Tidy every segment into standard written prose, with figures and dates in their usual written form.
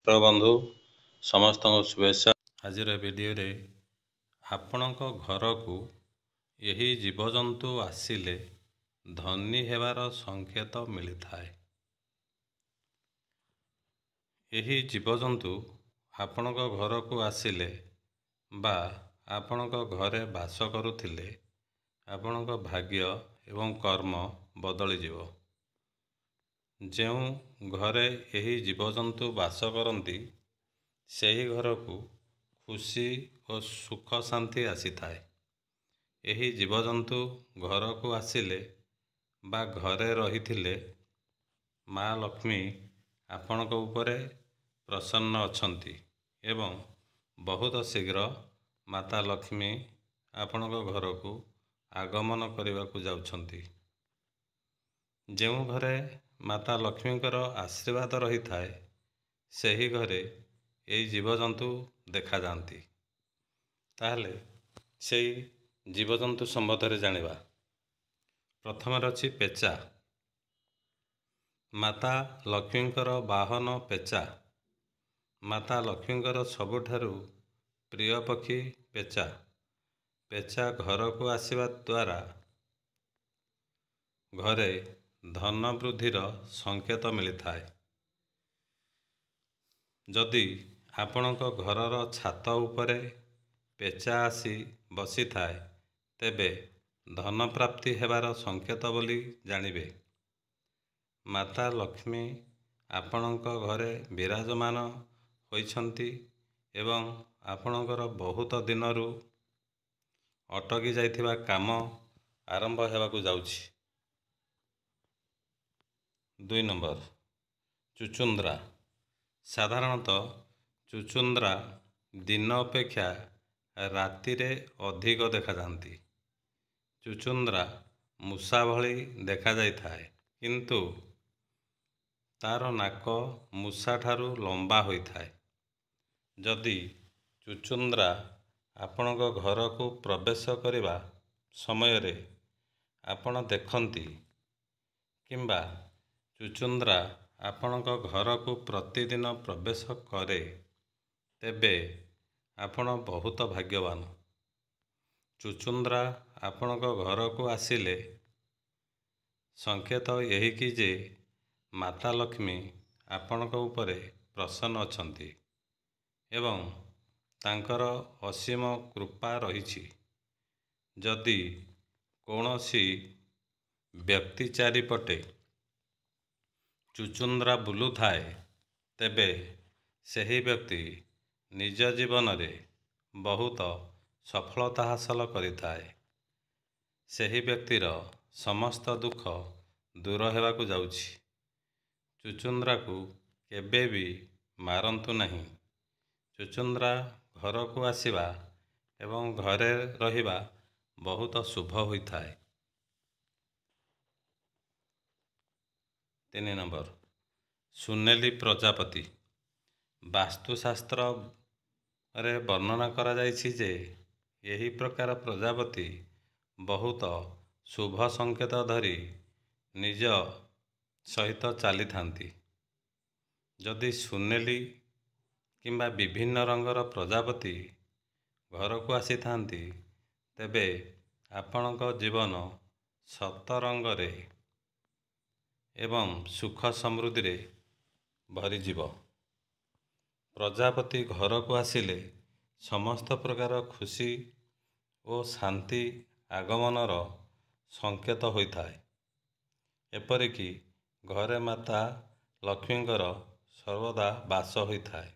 ତ ବନ୍ଧୁ ସମସ୍ତଙ୍କୁ ଶୁଭେଚ୍ଛା। ଆଜିର ଭିଡ଼ିଓରେ ଆପଣଙ୍କ ଘରକୁ ଏହି ଜୀବଜନ୍ତୁ ଆସିଲେ ଧନୀ ହେବାର ସଂକେତ ମିଳିଥାଏ। ଏହି ଜୀବଜନ୍ତୁ ଆପଣଙ୍କ ଘରକୁ ଆସିଲେ ବା ଆପଣଙ୍କ ଘରେ ବାସ କରୁଥିଲେ ଆପଣଙ୍କ ଭାଗ୍ୟ ଏବଂ କର୍ମ ବଦଳିଯିବ। ଯେଉଁ ଘରେ ଏହି ଜୀବଜନ୍ତୁ ବାସ କରନ୍ତି ସେହି ଘରକୁ ଖୁସି ଓ ସୁଖ ଶାନ୍ତି ଆସିଥାଏ। ଏହି ଜୀବଜନ୍ତୁ ଘରକୁ ଆସିଲେ ବା ଘରେ ରହିଥିଲେ ମା ଲକ୍ଷ୍ମୀ ଆପଣଙ୍କ ଉପରେ ପ୍ରସନ୍ନ ଅଛନ୍ତି ଏବଂ ବହୁତ ଶୀଘ୍ର ମାତା ଲକ୍ଷ୍ମୀ ଆପଣଙ୍କ ଘରକୁ ଆଗମନ କରିବାକୁ ଯାଉଛନ୍ତି। ଯେଉଁ ଘରେ ମାତା ଲକ୍ଷ୍ମୀଙ୍କର ଆଶୀର୍ବାଦ ରହିଥାଏ ସେହି ଘରେ ଏହି ଜୀବଜନ୍ତୁ ଦେଖାଯାଆନ୍ତି। ତାହେଲେ ସେଇ ଜୀବଜନ୍ତୁ ସମ୍ବନ୍ଧରେ ଜାଣିବା। ପ୍ରଥମରେ ଅଛି ପେଚା। ମାତା ଲକ୍ଷ୍ମୀଙ୍କର ବାହନ ପେଚା। ମାତା ଲକ୍ଷ୍ମୀଙ୍କର ସବୁଠାରୁ ପ୍ରିୟ ପକ୍ଷୀ ପେଚା। ପେଚା ଘରକୁ ଆସିବା ଦ୍ୱାରା ଘରେ ଧନ ବୃଦ୍ଧିର ସଂକେତ ମିଳିଥାଏ। ଯଦି ଆପଣଙ୍କ ଘରର ଛାତ ଉପରେ ପେଚା ଆସି ବସିଥାଏ ତେବେ ଧନ ପ୍ରାପ୍ତି ହେବାର ସଂକେତ ବୋଲି ଜାଣିବେ। ମାତା ଲକ୍ଷ୍ମୀ ଆପଣଙ୍କ ଘରେ ବିରାଜମାନ ହୋଇଛନ୍ତି ଏବଂ ଆପଣଙ୍କର ବହୁତ ଦିନରୁ ଅଟକି ଯାଇଥିବା କାମ ଆରମ୍ଭ ହେବାକୁ ଯାଉଛି। 2 ନମ୍ବର ଚୁଚୁନ୍ଦ୍ରା। ସାଧାରଣତଃ ଚୁଚୁନ୍ଦ୍ରା ଦିନ ଅପେକ୍ଷା ରାତିରେ ଅଧିକ ଦେଖାଯାଆନ୍ତି। ଚୁଚୁନ୍ଦ୍ରା ମୂଷା ଭଳି ଦେଖାଯାଇଥାଏ କିନ୍ତୁ ତାର ନାକ ମୂଷା ଠାରୁ ଲମ୍ବା ହୋଇଥାଏ। ଯଦି ଚୁଚୁନ୍ଦ୍ରା ଆପଣଙ୍କ ଘରକୁ ପ୍ରବେଶ କରିବା ସମୟରେ ଆପଣ ଦେଖନ୍ତି କିମ୍ବା ଚୁଚୁନ୍ଦ୍ରା ଆପଣଙ୍କ ଘରକୁ ପ୍ରତିଦିନ ପ୍ରବେଶ କରେ ତେବେ ଆପଣ ବହୁତ ଭାଗ୍ୟବାନ। ଚୁଚୁନ୍ଦ୍ରା ଆପଣଙ୍କ ଘରକୁ ଆସିଲେ ସଂକେତ ଏହିକି ଯେ ମାତା ଲକ୍ଷ୍ମୀ ଆପଣଙ୍କ ଉପରେ ପ୍ରସନ୍ନ ଅଛନ୍ତି ଏବଂ ତାଙ୍କର ଅସୀମ କୃପା ରହିଛି। ଯଦି କୌଣସି ବ୍ୟକ୍ତି ଚାରିପଟେ ଚୁଚୁନ୍ଦ୍ରା ବୁଲୁଥାଏ ତେବେ ସେହି ବ୍ୟକ୍ତି ନିଜ ଜୀବନରେ ବହୁତ ସଫଳତା ହାସଲ କରିଥାଏ। ସେହି ବ୍ୟକ୍ତିର ସମସ୍ତ ଦୁଃଖ ଦୂର ହେବାକୁ ଯାଉଛି। ଚୁଚୁନ୍ଦ୍ରାକୁ କେବେ ବି ମାରନ୍ତୁ ନାହିଁ। ଚୁଚୁନ୍ଦ୍ରା ଘରକୁ ଆସିବା ଏବଂ ଘରେ ରହିବା ବହୁତ ଶୁଭ ହୋଇଥାଏ। 3 ନମ୍ବର ସୁନେଲି ପ୍ରଜାପତି। ବାସ୍ତୁଶାସ୍ତ୍ରରେ ବର୍ଣ୍ଣନା କରାଯାଇଛି ଯେ ଏହି ପ୍ରକାର ପ୍ରଜାପତି ବହୁତ ଶୁଭ ସଂକେତ ଧରି ନିଜ ସହିତ ଚାଲିଥାନ୍ତି। ଯଦି ସୁନେଲି କିମ୍ବା ବିଭିନ୍ନ ରଙ୍ଗର ପ୍ରଜାପତି ଘରକୁ ଆସିଥାନ୍ତି ତେବେ ଆପଣଙ୍କ ଜୀବନ ସତରଙ୍ଗରେ ଏବଂ ସୁଖ ସମୃଦ୍ଧିରେ ଭରିଯିବ। ପ୍ରଜାପତି ଘରକୁ ଆସିଲେ ସମସ୍ତ ପ୍ରକାର ଖୁସି ଓ ଶାନ୍ତି ଆଗମନର ସଂକେତ ହୋଇଥାଏ। ଏପରିକି ଘରେ ମାତା ଲକ୍ଷ୍ମୀଙ୍କର ସର୍ବଦା ବାସ ହୋଇଥାଏ।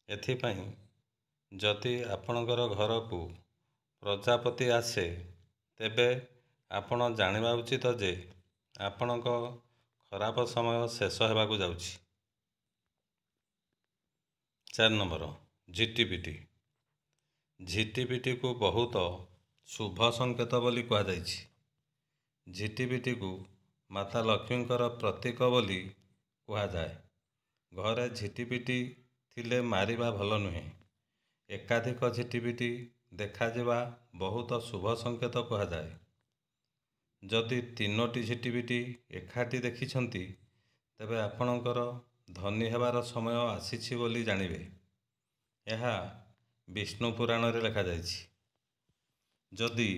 ଏଥିପାଇଁ ଯଦି ଆପଣଙ୍କର ଘରକୁ ପ୍ରଜାପତି ଆସେ ତେବେ ଆପଣ ଜାଣିବା ଉଚିତ ଯେ ଆପଣଙ୍କ ଖରାପ ସମୟ ଶେଷ ହେବାକୁ ଯାଉଛି। 4 ନମ୍ବର ଝିଟିପିଟି। ଝିଟିପିଟିକୁ ବହୁତ ଶୁଭ ସଂକେତ ବୋଲି କୁହାଯାଇଛି। ଝିଟିପିଟିକୁ ମାତା ଲକ୍ଷ୍ମୀଙ୍କର ପ୍ରତୀକ ବୋଲି କୁହାଯାଏ। ଘରେ ଝିଟିପିଟି ଥିଲେ ମାରିବା ଭଲ ନୁହେଁ। ଏକାଧିକ ଝିଟିପିଟି ଦେଖାଯିବା ବହୁତ ଶୁଭ ସଂକେତ କୁହାଯାଏ। ଯଦି 3ଟି ଝିଟିପିଟି ଏକାଠି ଦେଖିଛନ୍ତି ତେବେ ଆପଣଙ୍କର ଧନୀ ହେବାର ସମୟ ଆସିଛି ବୋଲି ଜାଣିବେ। ଏହା ବିଷ୍ଣୁ ପୁରାଣରେ ଲେଖାଯାଇଛି। ଯଦି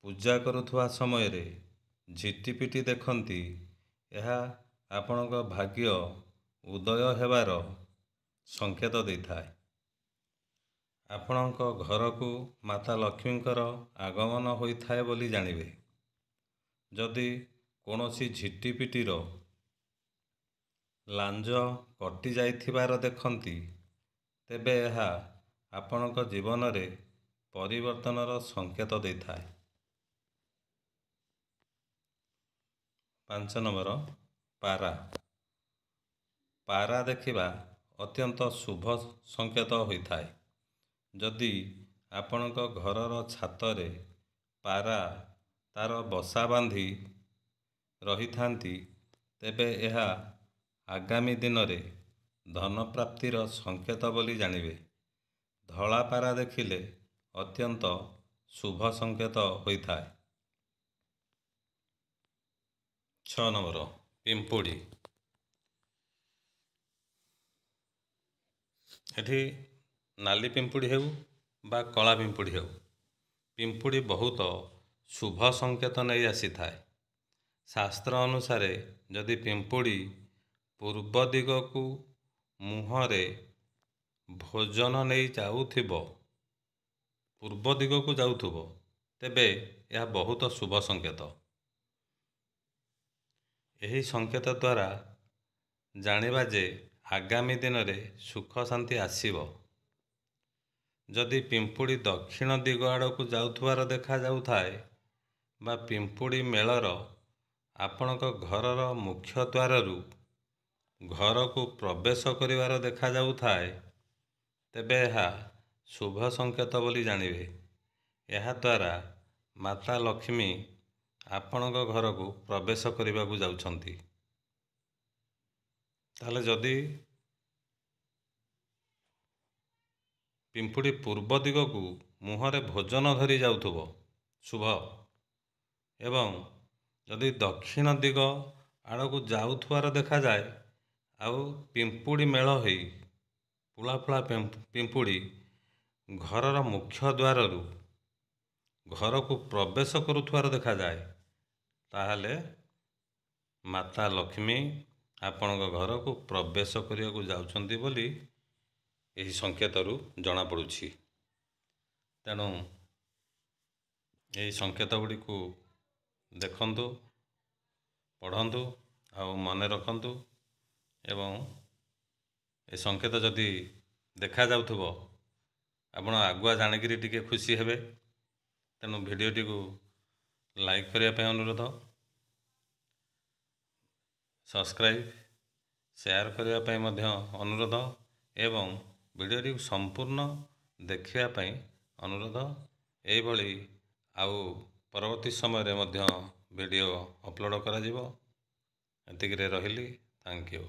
ପୂଜା କରୁଥିବା ସମୟରେ ଝିଟିପିଟି ଦେଖନ୍ତି, ଏହା ଆପଣଙ୍କ ଭାଗ୍ୟ ଉଦୟ ହେବାର ସଂକେତ ଦେଇଥାଏ। ଆପଣଙ୍କ ଘରକୁ ମାତା ଲକ୍ଷ୍ମୀଙ୍କର ଆଗମନ ହୋଇଥାଏ ବୋଲି ଜାଣିବେ। ଯଦି କୌଣସି ଝିଟିପିଟିର ଲାଞ୍ଜ କଟି ଯାଇଥିବାର ଦେଖନ୍ତି, ତେବେ ଏହା ଆପଣଙ୍କ ଜୀବନରେ ପରିବର୍ତ୍ତନର ସଂକେତ ଦେଇଥାଏ। 5 ନମ୍ବର, ପାରା। ପାରା ଦେଖିବା ଅତ୍ୟନ୍ତ ଶୁଭ ସଂକେତ ହୋଇଥାଏ। ଯଦି ଆପଣଙ୍କ ଘରର ଛାତରେ ପାରା ତାର ବସା ବାନ୍ଧି ରହିଥାନ୍ତି, ତେବେ ଏହା ଆଗାମୀ ଦିନରେ ଧନ ପ୍ରାପ୍ତିର ସଂକେତ ବୋଲି ଜାଣିବେ। ଧଳା ପାରା ଦେଖିଲେ ଅତ୍ୟନ୍ତ ଶୁଭ ସଂକେତ ହୋଇଥାଏ। 6 ନମ୍ବର, ପିମ୍ପୁଡ଼ି। ଏଠି ନାଲି ପିମ୍ପୁଡ଼ି ହେଉ ବା କଳା ପିମ୍ପୁଡ଼ି ହେଉ, ପିମ୍ପୁଡ଼ି ବହୁତ ଶୁଭ ସଂକେତ ନେଇ ଆସିଥାଏ। ଶାସ୍ତ୍ର ଅନୁସାରେ ଯଦି ପିମ୍ପୁଡ଼ି ପୂର୍ବ ଦିଗକୁ ମୁହଁରେ ଭୋଜନ ନେଇ ଯାଉଥିବ, ତେବେ ଏହା ବହୁତ ଶୁଭ ସଂକେତ। ଏହି ସଂକେତ ଦ୍ୱାରା ଜାଣିବା ଯେ ଆଗାମୀ ଦିନରେ ସୁଖ ଶାନ୍ତି ଆସିବ। ଯଦି ପିମ୍ପୁଡ଼ି ଦକ୍ଷିଣ ଦିଗ ଆଡ଼କୁ ଯାଉଥିବାର ଦେଖାଯାଉଥାଏ ବା ପିମ୍ପୁଡ଼ି ମେଳର ଆପଣଙ୍କ ଘରର ମୁଖ୍ୟ ଦ୍ୱାରରୁ ଘରକୁ ପ୍ରବେଶ କରିବାର ଦେଖାଯାଉଥାଏ, ତେବେ ଏହା ଶୁଭ ସଂକେତ ବୋଲି ଜାଣିବେ। ଏହାଦ୍ୱାରା ମାତା ଲକ୍ଷ୍ମୀ ଆପଣଙ୍କ ଘରକୁ ପ୍ରବେଶ କରିବାକୁ ଯାଉଛନ୍ତି। ତାହେଲେ ଯଦି ପିମ୍ପୁଡ଼ି ପୂର୍ବ ଦିଗକୁ ମୁହଁରେ ଭୋଜନ ଧରି ଯାଉଥିବ, ଶୁଭ। ଏବଂ ଯଦି ଦକ୍ଷିଣ ଦିଗ ଆଡ଼କୁ ଯାଉଥିବାର ଦେଖାଯାଏ, ଆଉ ପିମ୍ପୁଡ଼ି ମେଳ ହୋଇ ପୁଳା ପୁଳା ପିମ୍ପୁଡ଼ି ଘରର ମୁଖ୍ୟ ଦ୍ୱାରରୁ ଘରକୁ ପ୍ରବେଶ କରୁଥିବାର ଦେଖାଯାଏ, ତାହେଲେ ମାତା ଲକ୍ଷ୍ମୀ ଆପଣଙ୍କ ଘରକୁ ପ୍ରବେଶ କରିବାକୁ ଯାଉଛନ୍ତି ବୋଲି ଏହି ସଂକେତରୁ ଜଣାପଡ଼ୁଛି। ତେଣୁ ଏହି ସଂକେତ ଗୁଡ଼ିକୁ ଦେଖନ୍ତୁ, ପଢ଼ନ୍ତୁ ଆଉ ମନେ ରଖନ୍ତୁ। ଏବଂ ଏ ସଂକେତ ଯଦି ଦେଖାଯାଉଥିବ, ଆପଣ ଆଗୁଆ ଜାଣିକିରି ଟିକେ ଖୁସି ହେବେ। ତେଣୁ ଭିଡ଼ିଓଟିକୁ ଲାଇକ୍ କରିବା ପାଇଁ ଅନୁରୋଧ, ସବସ୍କ୍ରାଇବ୍, ସେୟାର କରିବା ପାଇଁ ମଧ୍ୟ ଅନୁରୋଧ ଏବଂ ଭିଡ଼ିଓଟିକୁ ସମ୍ପୂର୍ଣ୍ଣ ଦେଖିବା ପାଇଁ ଅନୁରୋଧ। ଏହିଭଳି ଆଉ ପରବର୍ତ୍ତୀ ସମୟରେ ମଧ୍ୟ ଭିଡ଼ିଓ ଅପଲୋଡ଼ କରାଯିବ। ଏତିକିରେ ରହିଲି। Thank you.